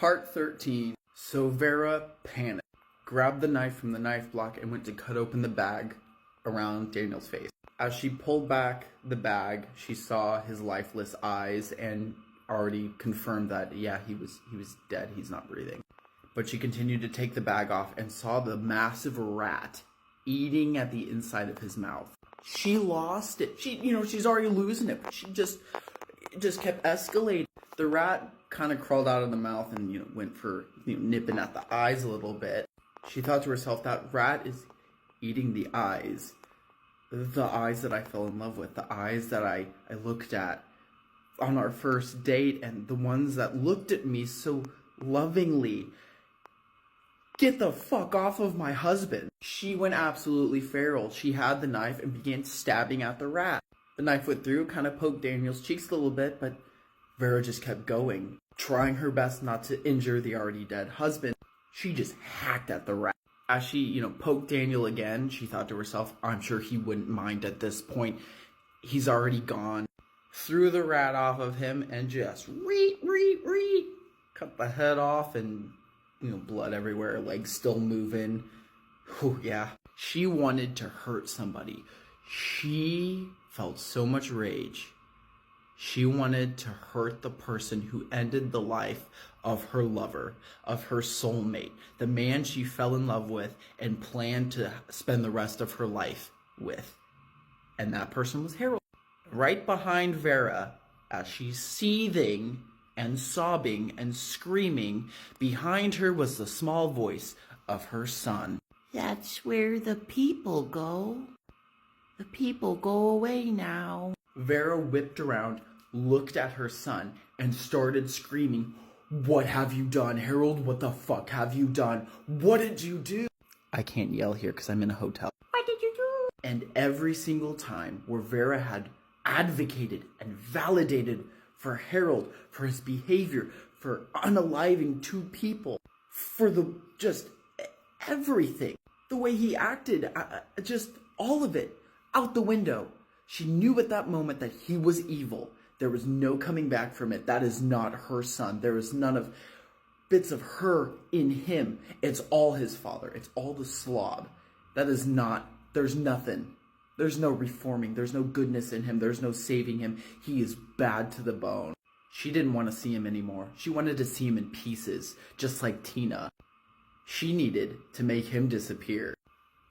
Part 13. So Vera panicked, grabbed the knife from the knife block, and went to cut open the bag around Daniel's face. As she pulled back the bag, she saw his lifeless eyes and already confirmed that, yeah, he was dead. He's not breathing. But she continued to take the bag off and saw the massive rat eating at the inside of his mouth. She lost it. She's already losing it, but it just kept escalating. The rat kind of crawled out of the mouth and, went for, nipping at the eyes a little bit. She thought to herself, that rat is eating the eyes that I fell in love with, the eyes that I looked at on our first date, and the ones that looked at me so lovingly. Get the fuck off of my husband. She went absolutely feral. She had the knife and began stabbing at the rat. The knife went through, kind of poked Daniel's cheeks a little bit, but Vera just kept going, trying her best not to injure the already dead husband. She just hacked at the rat. As she, poked Daniel again, she thought to herself, I'm sure he wouldn't mind at this point. He's already gone. Threw the rat off of him and just cut the head off and, blood everywhere, legs still moving. Oh, yeah. She wanted to hurt somebody. She felt so much rage. She wanted to hurt the person who ended the life of her lover, of her soulmate, the man she fell in love with and planned to spend the rest of her life with. And that person was Harold. Right behind Vera, as she's seething and sobbing and screaming, behind her was the small voice of her son. That's where the people go. The people go away now. Vera whipped around, looked at her son, and started screaming, What have you done, Harold? What the fuck have you done? What did you do? I can't yell here because I'm in a hotel. What did you do? And every single time where Vera had advocated and validated for Harold, for his behavior, for unaliving two people, for just everything, the way he acted, just all of it, out the window. She knew at that moment that he was evil. There was no coming back from it. That is not her son. There is none of bits of her in him. It's all his father. It's all the slob. That is not, there's nothing. There's no reforming. There's no goodness in him. There's no saving him. He is bad to the bone. She didn't want to see him anymore. She wanted to see him in pieces, just like Tina. She needed to make him disappear.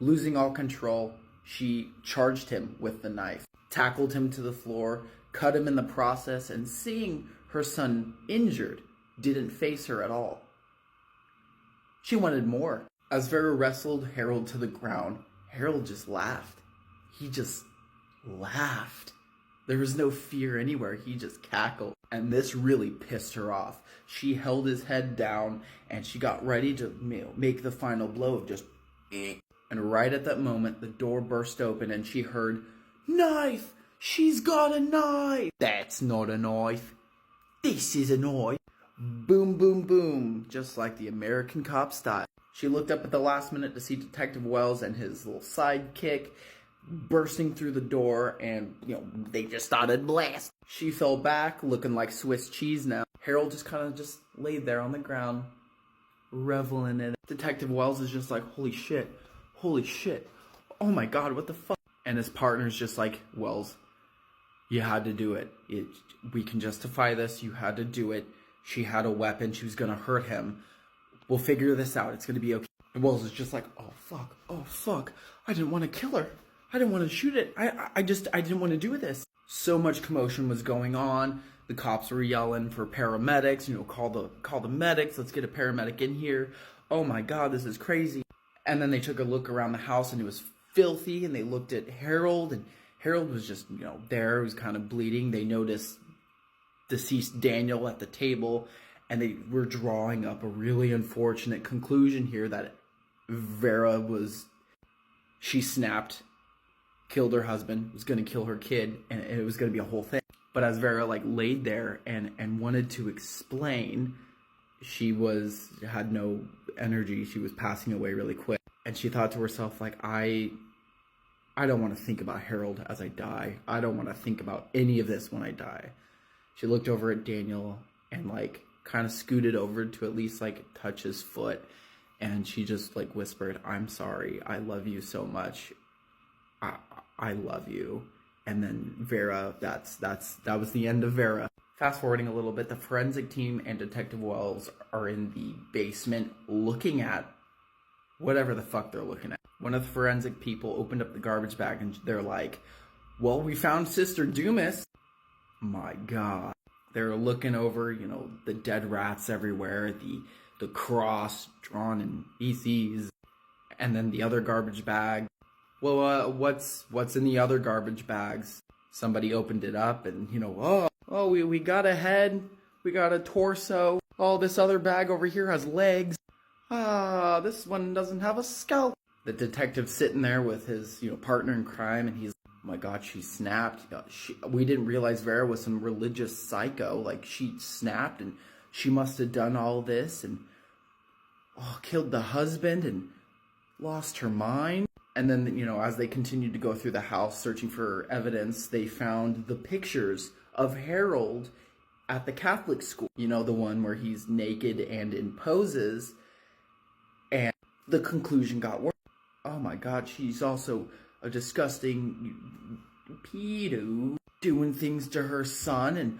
Losing all control, she charged him with the knife, tackled him to the floor, cut him in the process, and seeing her son injured didn't faze her at all. She wanted more. As Vera wrestled Harold to the ground, Harold just laughed. He just laughed. There was no fear anywhere. He just cackled. And this really pissed her off. She held his head down and she got ready to make the final blow of just... And right at that moment, the door burst open and she heard, Knife! She's got a knife! That's not a knife. This is a knife. Boom, boom, boom. Just like the American Cop style. She looked up at the last minute to see Detective Wells and his little sidekick bursting through the door, and, they just started blast. She fell back, looking like Swiss cheese now. Harold just kind of just laid there on the ground, reveling in it. Detective Wells is just like, holy shit, oh my god, what the fuck? And his partner's just like, Wells, you had to do it. We can justify this, you had to do it. She had a weapon, she was gonna hurt him. We'll figure this out, it's gonna be okay. And Wells is just like, oh fuck, I didn't want to kill her. I didn't want to shoot it. I didn't want to do this. So much commotion was going on. The cops were yelling for paramedics, call the medics. Let's get a paramedic in here. Oh my God, this is crazy. And then they took a look around the house and it was filthy. And they looked at Harold and Harold was just, there. He was kind of bleeding. They noticed deceased Daniel at the table and they were drawing up a really unfortunate conclusion here that Vera she snapped, killed her husband, was going to kill her kid, and it was going to be a whole thing. But as Vera laid there and wanted to explain, she had no energy. She was passing away really quick. And she thought to herself, I don't want to think about Harold as I die. I don't want to think about any of this when I die. She looked over at Daniel and kind of scooted over to at least like touch his foot, and she just like whispered, "I'm sorry, I love you so much, I love you." And then Vera, that was the end of Vera. Fast forwarding a little bit, the forensic team and Detective Wells are in the basement looking at whatever the fuck they're looking at. One of the forensic people opened up the garbage bag and they're like, "Well, we found Sister Dumas." My God. They're looking over, the dead rats everywhere, the cross drawn in feces, and then the other garbage bag. Well, what's in the other garbage bags? Somebody opened it up and, we got a head, we got a torso. Oh, this other bag over here has legs. This one doesn't have a scalp. The detective's sitting there with his, partner in crime, and he's, "Oh my God, she snapped. We didn't realize Vera was some religious psycho. Like, she snapped, and she must have done all this, and killed the husband, and lost her mind." And then, as they continued to go through the house searching for evidence, they found the pictures of Harold at the Catholic school. The one where he's naked and in poses. And the conclusion got worse. Oh my God, she's also a disgusting pedo doing things to her son. And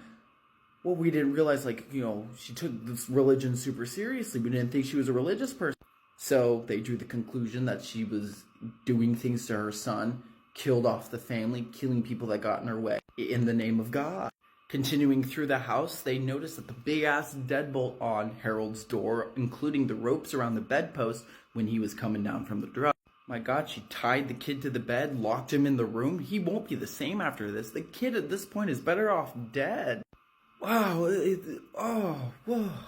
we didn't realize, she took this religion super seriously. We didn't think she was a religious person. So they drew the conclusion that she was doing things to her son, killed off the family, killing people that got in her way in the name of God. Continuing through the house, they noticed that the big-ass deadbolt on Harold's door, including the ropes around the bedpost when he was coming down from the drug. My God, she tied the kid to the bed, locked him in the room. He won't be the same after this. The kid at this point is better off dead. Wow,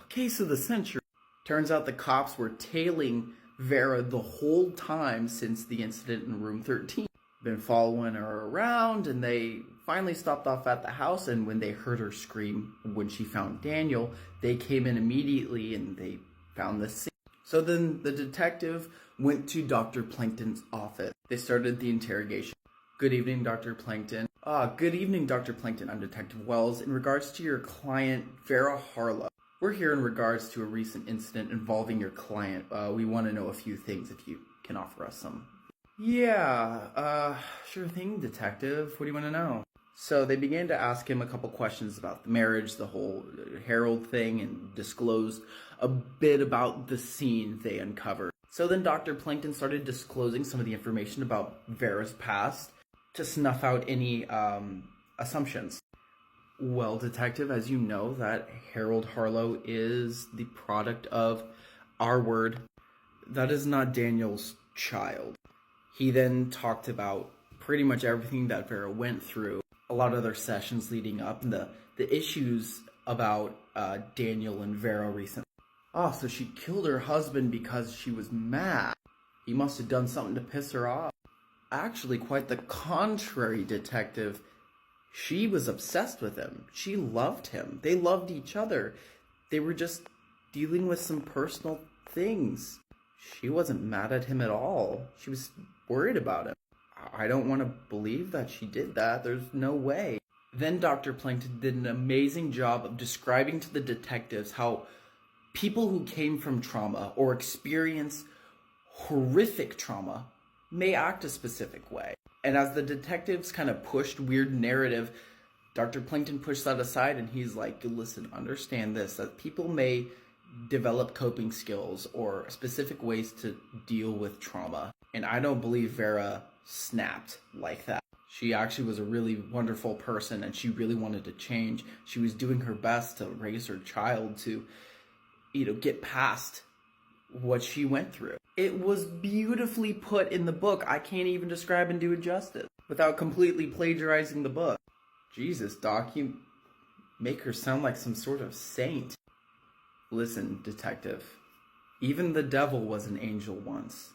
case of the century. Turns out the cops were tailing Vera the whole time since the incident in room 13. Been following her around, and they finally stopped off at the house, and when they heard her scream when she found Daniel, they came in immediately and they found the scene. So then the detective went to Dr. Plankton's office. They started the interrogation. "Good evening, Dr. Plankton." Good evening, Dr. Plankton. I'm Detective Wells. In regards to your client, Vera Harlow, we're here in regards to a recent incident involving your client. We want to know a few things, if you can offer us some. "Yeah, sure thing, detective. What do you want to know?" So they began to ask him a couple questions about the marriage, the whole Harold thing, and disclosed a bit about the scene they uncovered. So then Dr. Plankton started disclosing some of the information about Vera's past to snuff out any assumptions. "Well, detective, as you know, that Harold Harlow is the product of our word. That is not Daniel's child." He then talked about pretty much everything that Vera went through, a lot of their sessions leading up, and the issues about Daniel and Vera recently. So she killed her husband because she was mad. He must have done something to piss her off. Actually, quite the contrary, detective. She was obsessed with him. She loved him. They loved each other. They were just dealing with some personal things. She wasn't mad at him at all. She was worried about him. I don't want to believe that she did that. There's no way. Then Dr. Plankton did an amazing job of describing to the detectives how people who came from trauma or experience horrific trauma may act a specific way. And as the detectives kind of pushed weird narrative, Dr. Plankton pushed that aside, and he's like, "Listen, understand this, that people may develop coping skills or specific ways to deal with trauma. And I don't believe Vera snapped like that. She actually was a really wonderful person, and she really wanted to change. She was doing her best to raise her child to, get past what she went through." It was beautifully put in the book. I can't even describe and do it justice without completely plagiarizing the book. Jesus, Doc, you make her sound like some sort of saint. "Listen, detective, even the devil was an angel once.